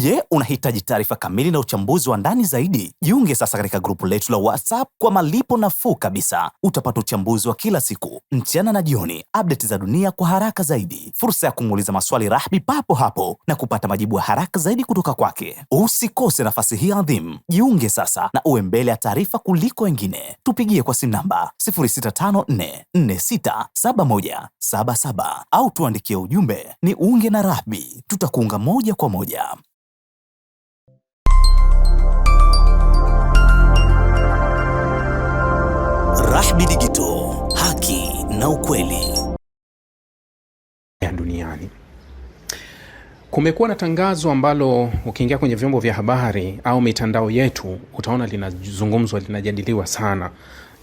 Je, unahitaji taarifa kamili na uchambuzi wa ndani zaidi? Jiunge sasa katika grupu letu la WhatsApp kwa malipo nafuu kabisa. Utapata uchambuzi wa kila siku, mchana na jioni, update za dunia kwa haraka zaidi, fursa ya kumuuliza maswali Rahby papo hapo na kupata majibu ya haraka zaidi kutoka kwake. Usikose nafasi hii adhimu. Jiunge sasa na uwe mbele ya taarifa kuliko wengine. Tupigie kwa simu namba 0654467177 au tuandikie ujumbe ni unge na Rahby. Tutakuunga moja kwa moja. Rahby Digital, haki na ukweli ya duniani. Kumekuwa na tangazo ambalo ukiingia kwenye vyombo vya habari au mitandao yetu utaona linazungumzwa, linajadiliwa sana,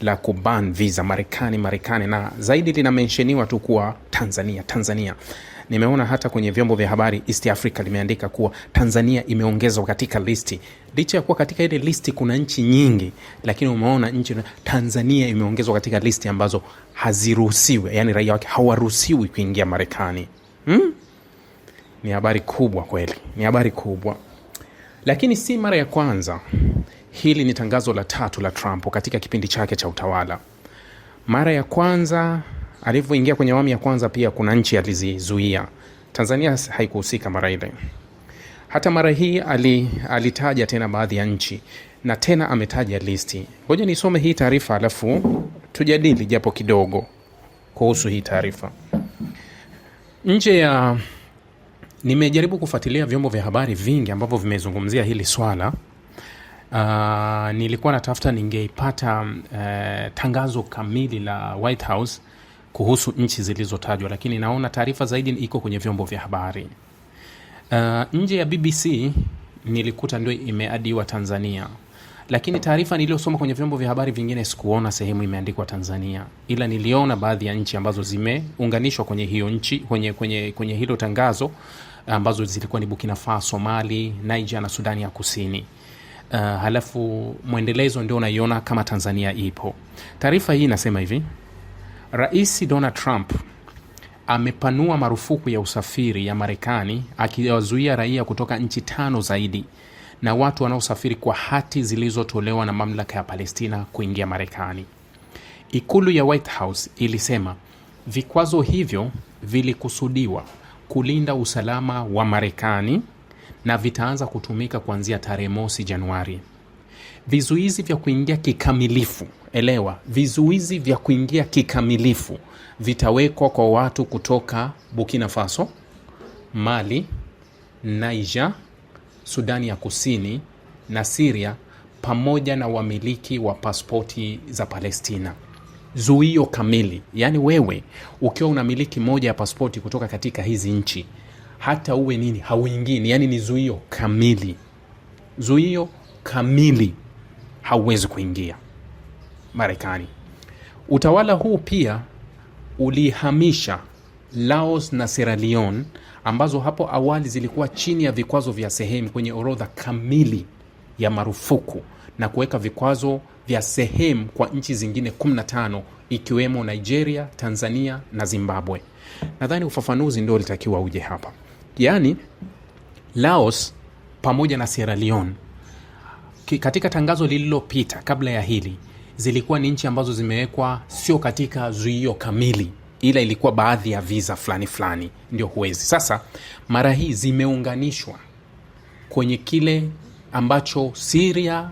la kuban visa Marekani, na zaidi linamensheniwa tu kuwa Tanzania. Nimeona hata kwenye vyombo vya habari East Africa limeandika kuwa Tanzania imeongezwa katika listi. Licha ya kuwa katika ile listi kuna nchi nyingi, lakini umeona nchi Tanzania imeongezwa katika listi ambazo haziruhusiwi, yani raia wake hawaruhusiwi kuingia Marekani. Ni habari kubwa kweli, ni habari kubwa. Lakini si mara ya kwanza. Hili ni tangazo la 3 la Trump katika kipindi chake cha utawala. Mara ya kwanza alivyoingia kwenye awamu ya kwanza pia kuna nchi alizizuia. Tanzania haikuhusika mara ile. Hata mara hii alitaja tena baadhi ya nchi na tena ametaja listi. Ngoja nisome hii taarifa alafu tujadili japo kidogo kuhusu hii taarifa. Nimejaribu kufuatilia vyombo vya habari vingi ambavyo vimezungumzia hili swala. Nilikuwa natafuta ningeipata tangazo kamili la White House kuhusu nchi zilizotajwa, lakini naona taarifa zaidi iko kwenye vyombo vya habari. Nje ya BBC nilikuta ndio imeadiwa Tanzania, lakini taarifa niliyosoma kwenye vyombo vya habari vingine sikuona sehemu imeandikwa Tanzania, ila niliona baadhi ya nchi ambazo zimeunganishwa kwenye hiyo nchi, kwenye hilo tangazo, ambazo zilikuwa ni Burkina Faso, Mali, Niger na Sudani ya Kusini. Halafu mwendelezo ndio unaiona kama Tanzania ipo. Taarifa hii inasema hivi: Rais Donald Trump amepanua marufuku ya usafiri ya Marekani, akiwazuia raia kutoka nchi 5 zaidi na watu wanaosafiri kwa hati zilizotolewa na mamlaka ya Palestina kuingia Marekani. Ikulu ya White House ilisema vikwazo hivyo vilikusudiwa kulinda usalama wa Marekani na vitaanza kutumika kuanzia tarehe 1 Januari. Vizuizi vya kuingia kikamilifu, elewa, vizuizi vya kuingia kikamilifu vitawekwa kwa watu kutoka Burkina Faso, Mali, Niger, Sudani ya Kusini na Syria, pamoja na wamiliki wa pasipoti za Palestina. Zuio kamili, yani wewe ukiwa unamiliki moja ya pasipoti kutoka katika hizi nchi, hata uwe nini hauingini, yani ni zuio kamili. Zuio kamili, hauwezi kuingia Marekani. Utawala huu pia ulihamisha Laos na Sierra Leone ambazo hapo awali zilikuwa chini ya vikwazo vya sehemu kwenye orodha kamili ya marufuku na kuweka vikwazo vya sehemu kwa nchi zingine 15 ikiwemo Nigeria, Tanzania na Zimbabwe. Nadhani ufafanuzi ndio ulitakiwa uje hapa. Yani Laos pamoja na Sierra Leone katika tangazo lililopita kabla ya hili zilikuwa ni nchi ambazo zimewekwa sio katika zuio kamili, ila ilikuwa baadhi ya visa fulani ndio huwezi. Sasa mara hii zimeunganishwa kwenye kile ambacho Syria,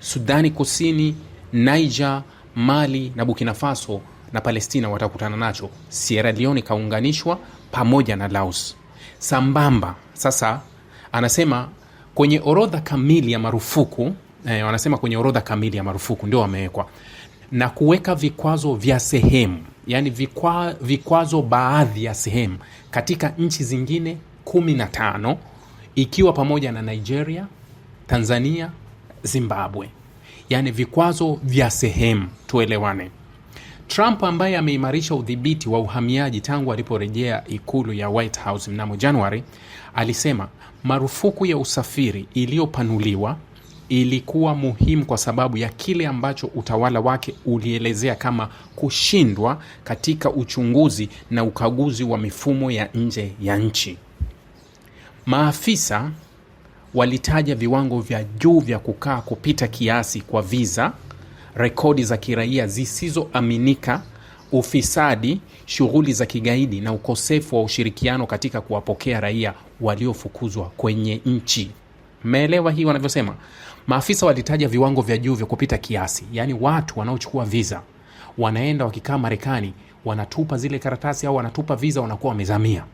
Sudani Kusini, Niger, Mali na Burkina Faso na Palestina watakutana nacho. Sierra Leone kaunganishwa pamoja na Laos. Sambamba sasa anasema kwenye orodha kamili ya marufuku, wanasema kwenye orodha kamili ya marufuku ndio wamewekwa na kuweka vikwazo vya sehemu, yani vikwazo baadhi ya sehemu katika nchi zingine 15 ikiwa pamoja na Nigeria, Tanzania, Zimbabwe. Yani vikwazo vya sehemu, tuelewane. Trump ambaye ameimarisha udhibiti wa uhamiaji tangu aliporejea ikulu ya White House mnamo Januari, alisema marufuku ya usafiri iliyopanuliwa ilikuwa muhimu kwa sababu ya kile ambacho utawala wake ulielezea kama kushindwa katika uchunguzi na ukaguzi wa mifumo ya nje ya nchi. Maafisa walitaja viwango vya juu vya kukaa kupita kiasi kwa visa, rekodi za kiraia zisizoaminika, ufisadi, shughuli za kigaidi na ukosefu wa ushirikiano katika kuwapokea raia waliofukuzwa kwenye nchi. Mmeelewa hii wanavyosema? Maafisa walitaja viwango vya juu vya kupita kiasi, yani watu wanaochukua visa wanaenda wakikaa Marekani, wanatupa zile karatasi au wanatupa visa, wanakuwa wamezamia.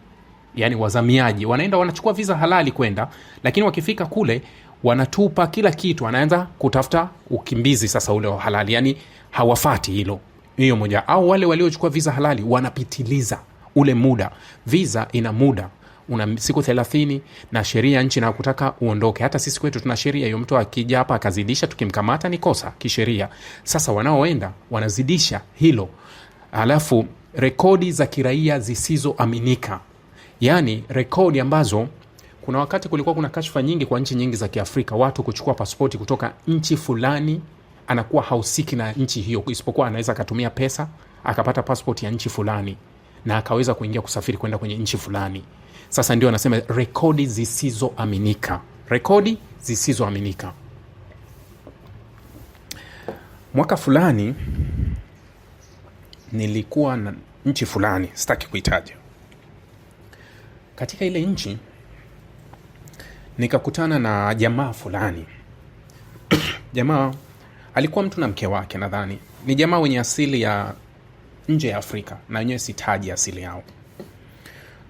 Yani wazamiaji wanaenda wanachukua visa halali kwenda, lakini wakifika kule wanatupa kila kitu, wanaanza kutafuta ukimbizi sasa ule wa halali, yani hawafati hilo. Hiyo moja. Au wale waliochukua visa halali wanapitiliza ule muda. Visa ina muda, una siku 30 na sheria nchi na kutaka uondoke. Hata sisi kwetu tuna sheria hiyo, mtu akija hapa akazidisha, tukimkamata ni kosa kisheria. Sasa wanaoenda wanazidisha hilo. Alafu rekodi za kiraia zisizoaminika, yani rekodi ambazo kuna wakati kulikuwa kuna kashfa nyingi kwa nchi nyingi za Kiafrika, watu kuchukua pasipoti kutoka nchi fulani, anakuwa hausiki na nchi hiyo, isipokuwa anaweza akatumia pesa akapata pasipoti ya nchi fulani na akaweza kuingia kusafiri kwenda kwenye nchi fulani. Sasa ndio anasema rekodi zisizoaminika. Rekodi zisizoaminika. Mwaka fulani nilikuwa na nchi fulani, sitaki kuitaja. Katika ile nchi nikakutana na jamaa fulani. Jamaa alikuwa mtu na mke wake, nadhani ni jamaa wenye asili ya nje ya Afrika, na wenyewe sitaji asili yao.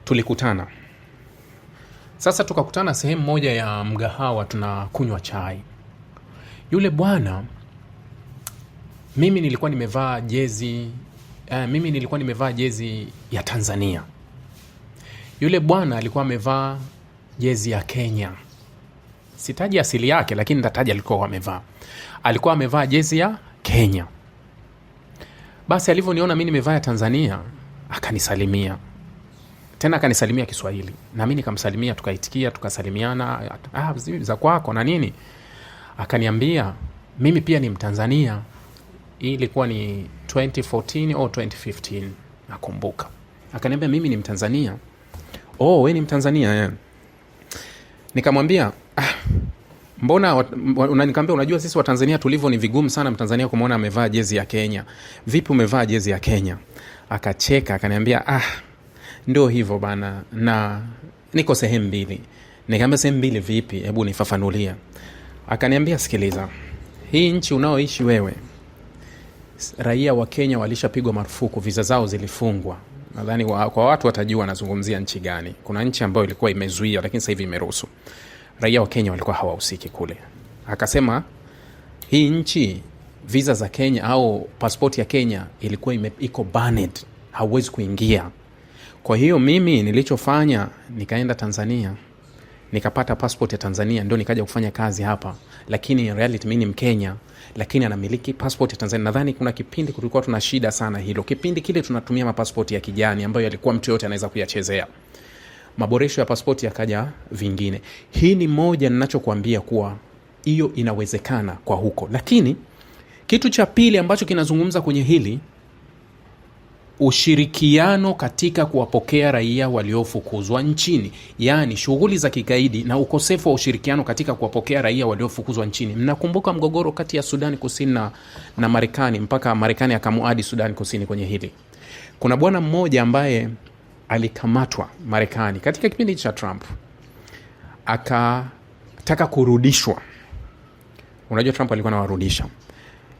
Tulikutana. Sasa tukakutana sehemu moja ya mgahawa, tunakunywa chai. Yule bwana, mimi nilikuwa nimevaa jezi ya Tanzania. Yule bwana alikuwa amevaa jezi ya Kenya. Sitaji asili yake, lakini nitataja alikuwa amevaa jezi ya Kenya. Basi alivyoniona mimi nimevaa ya Tanzania, akanisalimia. Tena akanisalimia Kiswahili, na mimi nikamsalimia, tukaitikia, tukasalimiana, za kwako na nini. Akaniambia mimi pia ni Mtanzania. Hii ilikuwa ni 2014 au 2015 nakumbuka. Akaniambia mimi ni Mtanzania. Oh, wewe ni Mtanzania? Nikamwambia mbona nikamwambia unajua sisi wa Tanzania tulivyo ni vigumu sana Mtanzania kumuona amevaa jezi ya Kenya. Vipi umevaa jezi ya Kenya? Akacheka akaniambia ndio hivyo bana, na niko sehemu mbili. Nikamwambia sehemu mbili vipi? Hebu nifafanulia. Akaniambia sikiliza, hii nchi unaoishi wewe, raia wa Kenya walishapigwa marufuku, visa zao zilifungwa. Nadhani kwa watu watajua nazungumzia nchi gani. Kuna nchi ambayo ilikuwa imezuia lakini sasa hivi imeruhusu. Raia wa Kenya walikuwa hawahusiki kule. Akasema hii nchi, visa za Kenya au pasipoti ya Kenya ilikuwa iko banned, hauwezi kuingia. Kwa hiyo mimi nilichofanya nikaenda Tanzania, nikapata passport ya Tanzania, ndio nikaja kufanya kazi hapa. Lakini in reality mimi ni Mkenya, lakini anamiliki passport ya Tanzania. Nadhani kuna kipindi kulikuwa tuna shida sana hilo. Kipindi kile tunatumia mapassport ya kijani ambayo yalikuwa mtu yote anaweza kuyachezea. Maboresho ya passport yakaja vingine. Hii ni moja ninachokuambia kuwa hiyo inawezekana kwa huko. Lakini kitu cha pili ambacho kinazungumza kwenye hili, ushirikiano katika kuwapokea raia waliofukuzwa nchini, yani shughuli za kigaidi na ukosefu wa ushirikiano katika kuwapokea raia waliofukuzwa nchini. Mnakumbuka mgogoro kati ya Sudan Kusini na Marekani, mpaka Marekani akamuadi Sudan Kusini kwenye hili. Kuna bwana mmoja ambaye alikamatwa Marekani katika kipindi cha Trump, akataka kurudishwa. Unajua Trump alikuwa anawarudisha.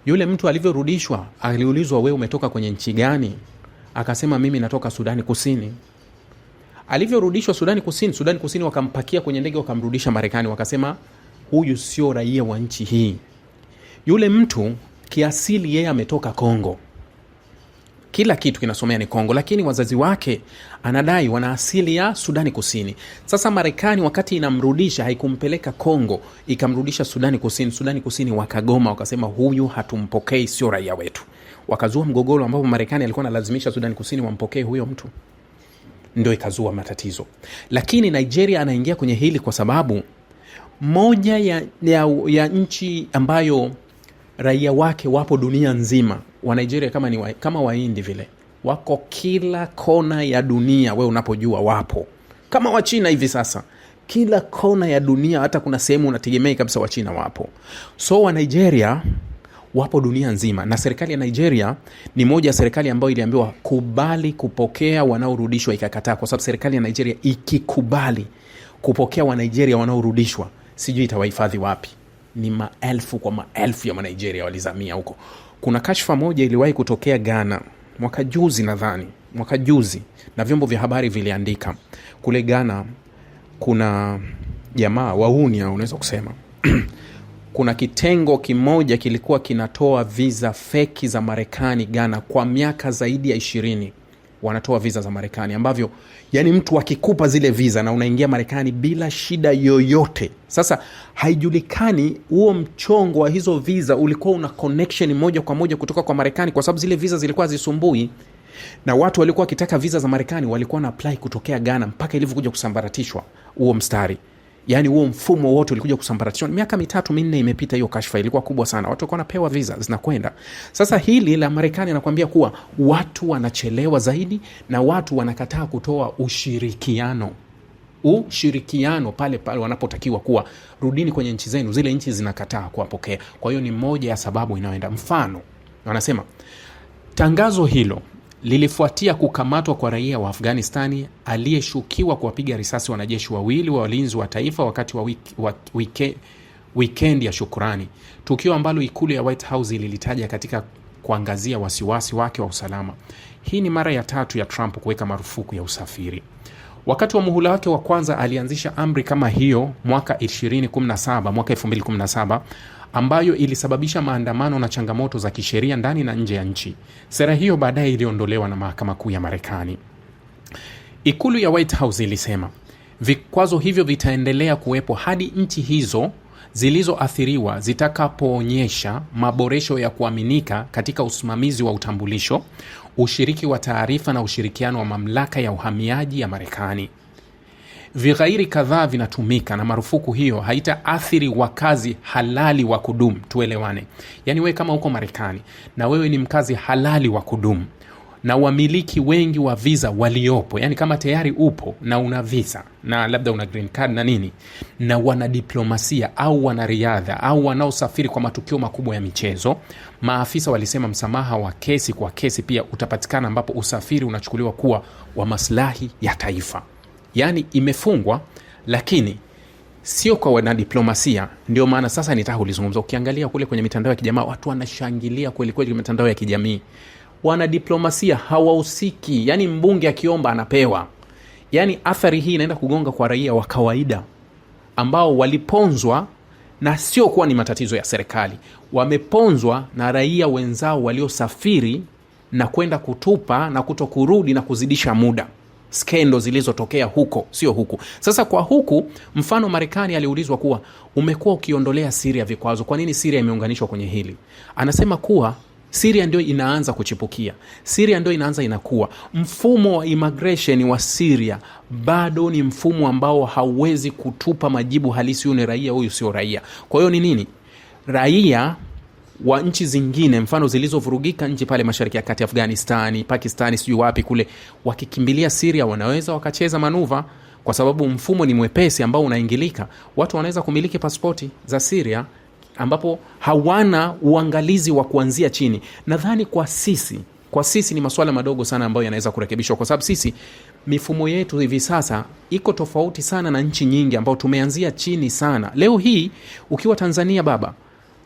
Yule mtu alivyorudishwa, aliulizwa wewe umetoka kwenye nchi gani? Akasema mimi natoka Sudan Kusini. Alivyorudishwa Sudan Kusini wakampakia kwenye ndege wakamrudisha Marekani, wakasema huyu sio raia wa nchi hii. Yule mtu kiasili yeye ametoka Kongo. Kila kitu kinasomea ni Kongo, lakini wazazi wake anadai wana asili ya Sudan Kusini. Sasa Marekani wakati inamrudisha haikumpeleka Kongo, ikamrudisha Sudan Kusini. Sudan Kusini wakagoma, wakasema huyu hatumpokei, sio raia wetu. Wakazua mgogoro ambapo Marekani alikuwa analazimisha Sudan Kusini wampokee huyo mtu. Ndio ikazua matatizo. Lakini Nigeria anaingia kwenye hili kwa sababu moja ya nchi ambayo raia wake wapo dunia nzima. Wa Nigeria kama Wahindi vile, wako kila kona ya dunia, wewe unapojua wapo. Kama wa China hivi sasa, kila kona ya dunia, hata kuna sehemu unategemea kabisa wa China wapo. So wa Nigeria wapo dunia nzima, na serikali ya Nigeria ni moja ya serikali ambayo iliambiwa kubali kupokea wanaorudishwa, ikakataa, kwa sababu serikali ya Nigeria ikikubali kupokea wa Nigeria wanaorudishwa, sijui itawahifadhi wapi. Ni maelfu kwa maelfu ya wa Nigeria walizamia huko. Kuna kashfa moja iliwahi kutokea Ghana mwaka juzi, na vyombo vya habari viliandika kule Ghana. Kuna jamaa wahuni, unaweza kusema kuna kitengo kimoja kilikuwa kinatoa visa feki za Marekani Ghana kwa miaka zaidi ya 20. Wanatoa visa za Marekani ambavyo yani mtu akikupa zile visa na unaingia Marekani bila shida yoyote. Sasa haijulikani huo mchongo wa hizo visa ulikuwa una connection moja kwa moja kutoka kwa Marekani, kwa sababu zile visa zilikuwa zisumbui, na watu walikuwa wakitaka visa za Marekani walikuwa na apply kutokea Ghana mpaka ilivyokuja kusambaratishwa huo mstari. Yani huo mfumo wote ulikuja kusambaratishwa. Miaka 3-4 imepita, hiyo kashfa ilikuwa kubwa sana. Watu walikuwa wanapewa visa zinakwenda. Sasa hili la Marekani anakuambia kuwa watu wanachelewa zaidi na watu wanakataa kutoa ushirikiano pale wanapotakiwa kuwa rudini kwenye nchi zenu, zile nchi zinakataa kuwapokea. Kwa hiyo ni moja ya sababu inayoenda. Mfano, wanasema tangazo hilo lilifuatia kukamatwa kwa raia wa Afghanistani aliyeshukiwa kuwapiga risasi wanajeshi wawili wa walinzi wa taifa wakati wa weekend ya shukrani, tukio ambalo ikulu ya White House ililitaja katika kuangazia wasiwasi wake wa usalama. Hii ni mara ya 3 ya Trump kuweka marufuku ya usafiri. Wakati wa muhula wake wa kwanza alianzisha amri kama hiyo mwaka 2017, ambayo ilisababisha maandamano na changamoto za kisheria ndani na nje ya nchi. Sera hiyo baadaye iliondolewa na mahakama kuu ya Marekani. Ikulu ya White House ilisema vikwazo hivyo vitaendelea kuwepo hadi nchi hizo zilizoathiriwa zitakapoonyesha maboresho ya kuaminika katika usimamizi wa utambulisho, ushiriki wa taarifa na ushirikiano wa mamlaka ya uhamiaji ya Marekani. Vighairi kadhaa vinatumika, na marufuku hiyo haitaathiri wakazi halali wa kudumu. Tuelewane. Yani wewe kama uko Marekani na wewe ni mkazi halali wa kudumu na wamiliki wengi wa visa waliopo, yani kama tayari upo na una visa na labda una green card na nini, na wana diplomasia au wana riadha au wanaosafiri kwa matukio makubwa ya michezo, maafisa walisema msamaha wa kesi kwa kesi pia utapatikana, ambapo usafiri unachukuliwa kuwa wa maslahi ya taifa. Yani imefungwa, lakini sio kwa wanadiplomasia. Ndio maana sasa nitaka ulizungumza. Ukiangalia kule kwenye mitandao ya kijamii, watu wanashangilia kweli kweli kwenye mitandao ya kijamii. Wanadiplomasia hawahusiki. Yani mbunge akiomba anapewa. Yani athari hii inaenda kugonga kwa raia wa kawaida ambao waliponzwa, na sio kuwa ni matatizo ya serikali. Wameponzwa na raia wenzao waliosafiri na kwenda kutupa na kutokurudi na kuzidisha muda. Skendo zilizotokea huko, sio huku. Sasa kwa huku, mfano Marekani aliulizwa kuwa umekuwa ukiondolea Syria vikwazo, kwa nini Syria imeunganishwa kwenye hili? Anasema kuwa Syria ndio inaanza kuchipukia, Syria ndio inaanza inakuwa. Mfumo wa immigration wa Syria bado ni mfumo ambao hauwezi kutupa majibu halisi, huyu ni raia, huyu sio raia. Kwa hiyo ni nini? Raia wa nchi zingine, mfano zilizovurugika nchi pale Mashariki ya Kati, Afghanistani, Pakistani, sijui wapi kule, wakikimbilia Syria wanaweza wakacheza manuva, kwa sababu mfumo ni mwepesi ambao unaingilika. Watu wanaweza kumiliki pasipoti za Syria ambapo hawana uangalizi wa kuanzia chini. Nadhani kwa sisi ni masuala madogo sana ambayo yanaweza kurekebishwa, kwa sababu sisi mifumo yetu hivi sasa iko tofauti sana na nchi nyingi ambao tumeanzia chini sana. Leo hii ukiwa Tanzania baba,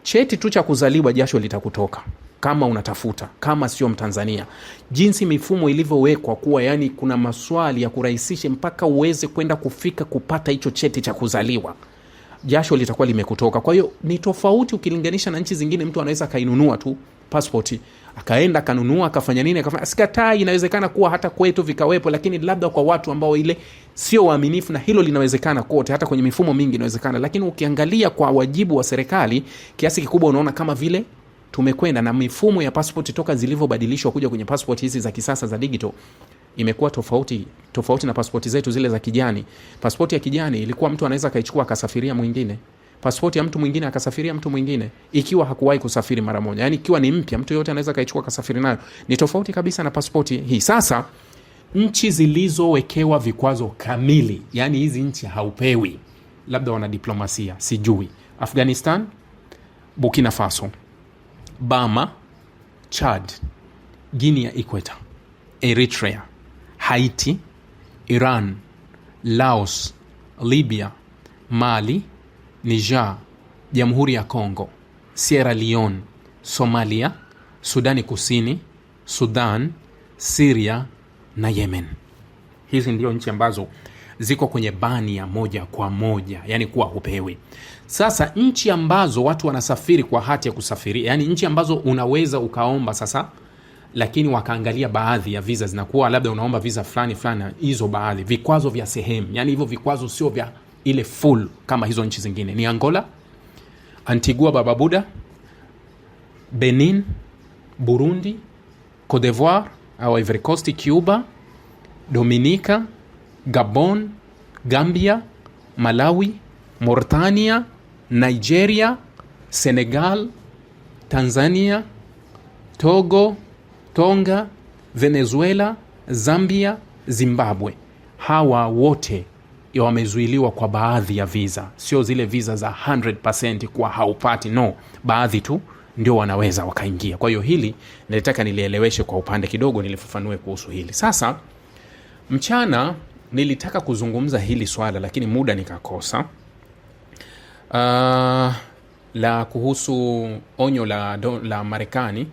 cheti tu cha kuzaliwa jasho litakutoka kama unatafuta, kama sio Mtanzania. Jinsi mifumo ilivyowekwa kuwa, yani kuna maswali ya kurahisisha mpaka uweze kwenda kufika kupata hicho cheti cha kuzaliwa, jasho litakuwa limekutoka. Kwa hiyo ni tofauti ukilinganisha na nchi zingine. Mtu anaweza kainunua tu pasipoti, akaenda kanunua, akafanya nini, akafanya. Sikatai, inawezekana kuwa hata kwetu vikawepo, lakini labda kwa watu ambao ile sio waaminifu, na hilo linawezekana kote, hata kwenye mifumo mingi inawezekana. Lakini ukiangalia kwa wajibu wa serikali, kiasi kikubwa unaona kama vile tumekwenda na mifumo ya pasipoti toka zilivyobadilishwa kuja kwenye pasipoti hizi za kisasa za digital, imekuwa tofauti na pasipoti zetu zile za kijani. Pasipoti ya kijani ilikuwa mtu anaweza kaichukua akasafiria mwingine, pasipoti ya mtu mwingine akasafiria mtu mwingine, ikiwa hakuwahi kusafiri mara moja. Yani ikiwa ni mpya, mtu yote anaweza kaichukua akasafiri nayo. Ni tofauti kabisa na pasipoti hii. Sasa nchi zilizowekewa vikwazo kamili, yani hizi nchi haupewi, labda wana diplomasia, sijui: Afghanistan, Burkina Faso, Burma, Chad, Guinea ya Ikweta, Eritrea, Haiti, Iran, Laos, Libya, Mali, Niger, Jamhuri ya Kongo, Sierra Leone, Somalia, Sudani Kusini, Sudan, Syria na Yemen. Hizi ndio nchi ambazo ziko kwenye bani ya moja kwa moja, yani kuwa hupewi. Sasa nchi ambazo watu wanasafiri kwa hati ya kusafiri, yani nchi ambazo unaweza ukaomba sasa, lakini wakaangalia baadhi ya visa zinakuwa labda unaomba visa fulani fulani, hizo baadhi vikwazo vya sehemu, yani hivyo vikwazo sio vya ile full kama hizo nchi zingine, ni Angola, Antigua Barbuda, Benin, Burundi, Cote d'Ivoire au Ivory Coast, Cuba, Dominica, Gabon, Gambia, Malawi, Mauritania, Nigeria, Senegal, Tanzania, Togo, Tonga, Venezuela, Zambia, Zimbabwe. Hawa wote wamezuiliwa kwa baadhi ya visa, sio zile visa za 100% kwa haupati, no, baadhi tu ndio wanaweza wakaingia. Kwa hiyo hili nilitaka nilieleweshe kwa upande kidogo, nilifafanue kuhusu hili. Sasa mchana nilitaka kuzungumza hili swala lakini muda nikakosa, la kuhusu onyo la Marekani.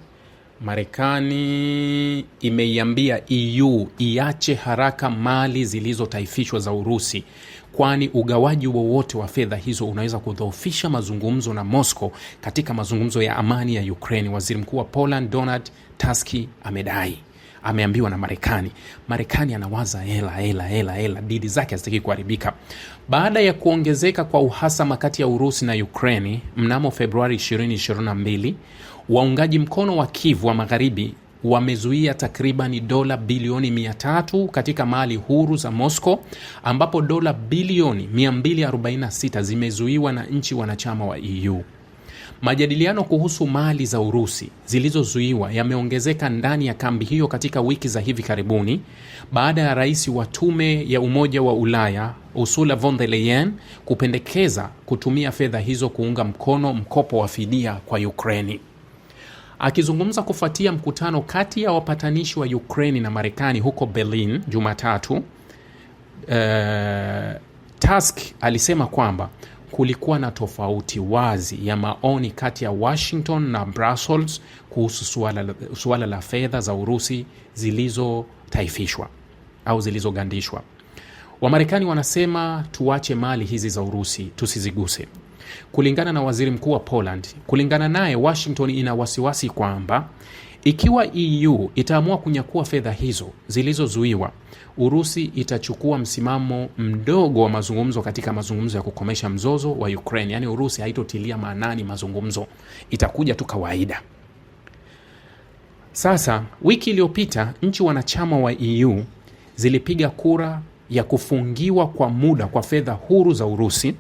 Marekani imeiambia EU iache haraka mali zilizotaifishwa za Urusi, kwani ugawaji wowote wa fedha hizo unaweza kudhoofisha mazungumzo na Moscow katika mazungumzo ya amani ya Ukraine. Waziri Mkuu wa Poland Donald Tusk amedai, ameambiwa na Marekani. Marekani anawaza hela, didi zake hazitaki kuharibika. Baada ya kuongezeka kwa uhasama kati ya Urusi na Ukraine mnamo Februari 2022, waungaji mkono wa Kiev wa Magharibi wamezuia takribani dola bilioni 300 katika mali huru za Moscow, ambapo dola bilioni 246 zimezuiwa na nchi wanachama wa EU. Majadiliano kuhusu mali za Urusi zilizozuiwa yameongezeka ndani ya kambi hiyo katika wiki za hivi karibuni, baada ya rais wa tume ya Umoja wa Ulaya Ursula von der Leyen kupendekeza kutumia fedha hizo kuunga mkono mkopo wa fidia kwa Ukraine. Akizungumza kufuatia mkutano kati ya wapatanishi wa Ukraine na Marekani huko Berlin Jumatatu, Tusk alisema kwamba kulikuwa na tofauti wazi ya maoni kati ya Washington na Brussels kuhusu suala la fedha za Urusi zilizotaifishwa au zilizogandishwa. Wamarekani wanasema tuache mali hizi za Urusi, tusiziguse. Kulingana na waziri mkuu wa Poland, kulingana naye, Washington ina wasiwasi kwamba ikiwa EU itaamua kunyakua fedha hizo zilizozuiwa, Urusi itachukua msimamo mdogo wa mazungumzo katika mazungumzo ya kukomesha mzozo wa Ukraine. Yani Urusi haitotilia maanani mazungumzo, itakuja tu kawaida. Sasa wiki iliyopita nchi wanachama wa EU zilipiga kura ya kufungiwa kwa muda kwa fedha huru za Urusi.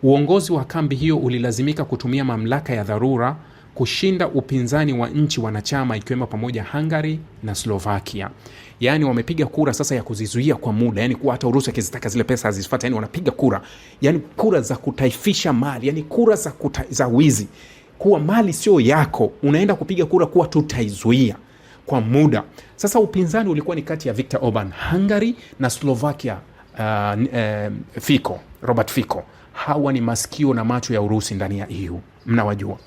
Uongozi wa kambi hiyo ulilazimika kutumia mamlaka ya dharura kushinda upinzani wa nchi wanachama ikiwemo pamoja Hungary na Slovakia. Yani wamepiga kura sasa ya kuzizuia kwa muda, yani kuwa hata Urusi akizitaka zile pesa hazifuate, yani wanapiga kura, yani kura za kutaifisha mali, yani kura za wizi, kuwa mali sio yako, unaenda kupiga kura kuwa tutaizuia kwa muda. Sasa upinzani ulikuwa ni kati ya Viktor Orban Hungary na Slovakia Robert Fico. Hawa ni masikio na macho ya Urusi ndani ya EU, mnawajua.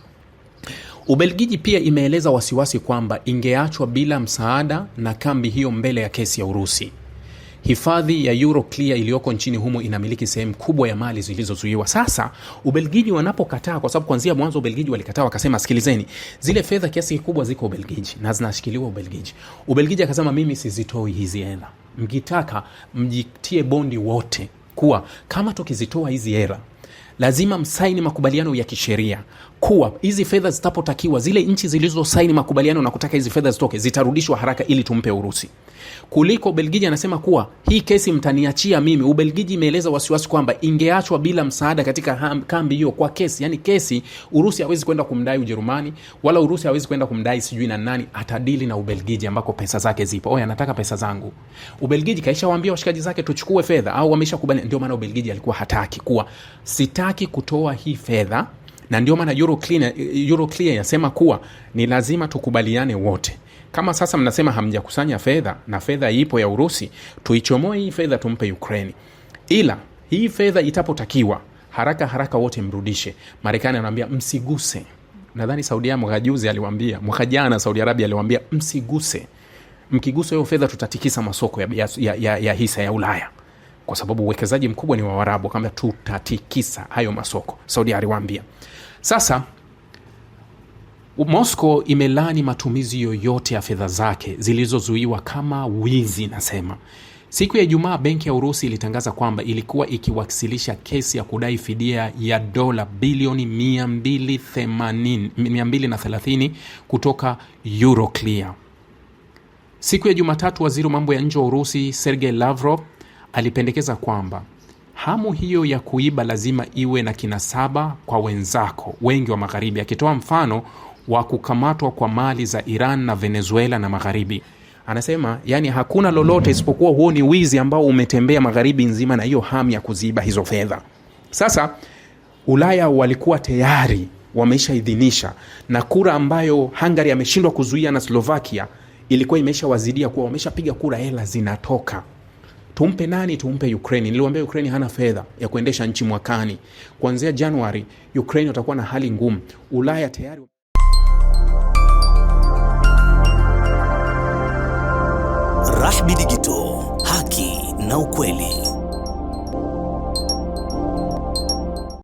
Ubelgiji pia imeeleza wasiwasi kwamba ingeachwa bila msaada na kambi hiyo mbele ya kesi ya Urusi. Hifadhi ya Euroclear iliyoko nchini humo inamiliki sehemu kubwa ya mali zilizozuiwa. Sasa Ubelgiji wanapokataa, kwa sababu kuanzia mwanzo Ubelgiji walikataa, wakasema sikilizeni, zile fedha kiasi kikubwa ziko Ubelgiji na zinashikiliwa Ubelgiji. Ubelgiji akasema mimi sizitoi hizi hela, mkitaka mjitie bondi wote kuwa kama tukizitoa hizi hela lazima msaini makubaliano ya kisheria kuwa hizi fedha zitapotakiwa, zile nchi zilizosaini makubaliano na kutaka hizi fedha zitoke zitarudishwa haraka ili tumpe Urusi. Kuliko Ubelgiji anasema kuwa hii kesi mtaniachia mimi. Ubelgiji imeeleza wasiwasi kwamba ingeachwa bila msaada katika kambi hiyo kwa kesi. Yani kesi, Urusi hawezi kwenda kumdai Ujerumani, wala Urusi hawezi kwenda kumdai sijui na nani, atadili na Ubelgiji ambako pesa zake zipo. Oya, nataka pesa zangu. Ubelgiji kaishawaambia washikaji zake tuchukue fedha au wameshakubali. Ndio maana Ubelgiji alikuwa hataki kuwa sitaki kutoa hii fedha, na ndio maana Euroclear yasema kuwa ni lazima tukubaliane wote. Kama sasa mnasema hamjakusanya fedha na fedha ipo ya Urusi, tuichomoe hii fedha tumpe Ukraine. Ila hii fedha itapotakiwa haraka wote mrudishe. Marekani anawaambia msiguse. Nadhani Saudi mwakajuzi aliwaambia, mwaka jana Saudi Arabia aliwaambia msiguse. Mkigusa hiyo fedha tutatikisa masoko ya hisa ya Ulaya. Kwa sababu uwekezaji mkubwa ni wa Waarabu, kama tutatikisa hayo masoko. Saudi aliwaambia. Sasa Moscow imelani matumizi yoyote ya fedha zake zilizozuiwa kama wizi. Nasema siku ya Ijumaa benki ya Urusi ilitangaza kwamba ilikuwa ikiwasilisha kesi ya kudai fidia ya dola bilioni 230 kutoka Euroclear. Siku ya Jumatatu waziri mambo ya nje wa Urusi Sergei Lavrov alipendekeza kwamba hamu hiyo ya kuiba lazima iwe na kinasaba kwa wenzako wengi wa magharibi, akitoa mfano wa kukamatwa kwa mali za Iran na Venezuela na magharibi. Anasema yani hakuna lolote isipokuwa huo ni wizi ambao umetembea magharibi nzima na hiyo hamu ya kuziba hizo fedha. Sasa Ulaya walikuwa tayari wameshaidhinisha, na kura ambayo Hungary ameshindwa kuzuia na Slovakia ilikuwa imeshawazidia kuwa wameshapiga kura, hela zinatoka. Tumpe nani? Tumpe Ukraine. Niliwaambia Ukraine hana fedha ya kuendesha nchi mwakani. Kuanzia Januari Ukraine watakuwa na hali ngumu. Ulaya tayari. Rahby Digital, haki na ukweli.